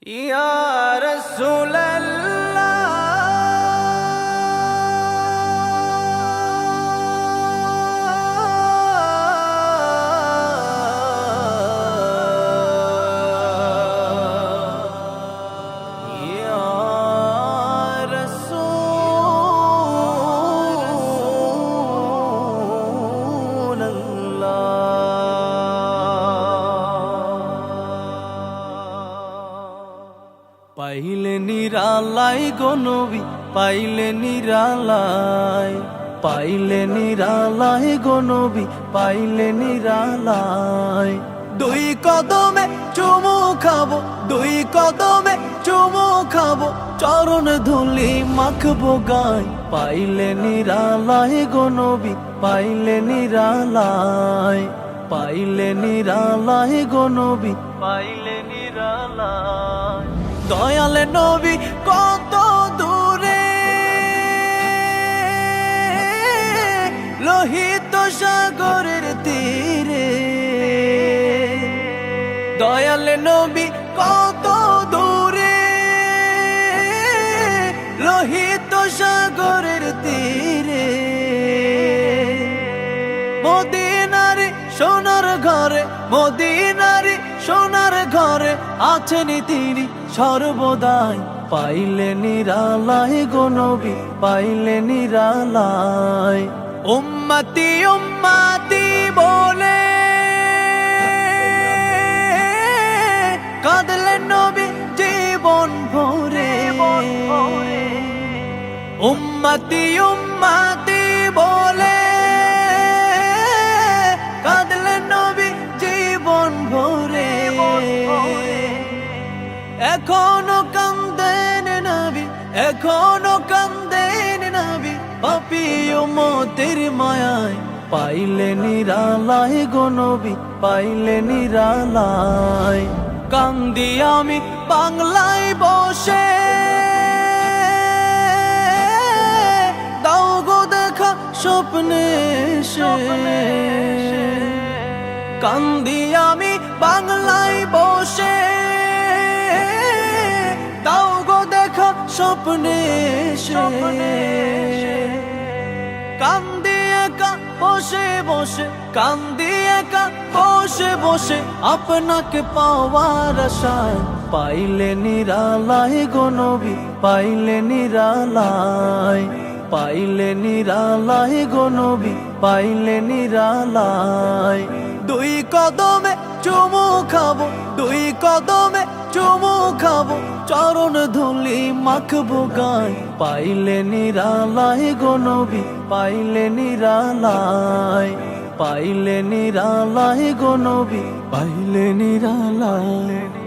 Ya Rasulallah, Ya Rasulallah. পাইলে নিরালাই গো নবী, পাইলে নিরালাই, পাইলে নিরালাই গো নবী, পাইলে নিরালাই। দুই কদমে চুমু খাবো, দুই কদমে চুমু খাবো, চরণ ধুলি মাখবো গায়। পাইলে নিরালাই গো নবী, পাইলে নিরালাই, পাইলে নিরালাই গো নবী, পাইলে নিরালাই। দয়াল নবী কত দূরে, লোহিত সাগরের তীরে। দয়াল নবী কত দূরে, লোহিত সাগরের তীরে। মদিনারে সোনার ঘরে, মদিনারে সোনার ঘরে আছেন তিনি সর্বদাই। পাইলে নিরালাই গো নবী, পাইলে নিরালাই। উম্মতি উম্মতি বলে কাঁদলেন নবী জীবন ভরে। উম্মতি উম্মতি বলে কাঁদলেন নবী জীবন ভরে। এখনো কান্দেন নবী, এখনো কান্দেন নবী, পাপী উম্মতের মায়ায়। পাইলে নিরালাই গো নবী, পাইলে নিরালাই। কান্দি আমি বাংলায় বসে, দাও গো দেখা স্বপ্নে এসে। কান্দি আমি বাংলায় বসে, দাও গো দেখা স্বপ্নে এসে। কান্দি একা বসে বসে, কান্দি একা বসে বসে, আপনাকে পাওয়ার আশায়। পাইলে নিরালাই গো নবী, পাইলে নিরালাই, পাইলে নিরালাই গো নবী, পাইলে নিরালাই। দুই কদমে চুমু খাবো, দুই কদমে চুমু খাবো, চরণ ধুলি মাখবো গায়। পাইলে নিরালাই গো নবী, পাইলে নিরালাই, পাইলে নিরালাই গো নবী, পাইলে নিরালাই।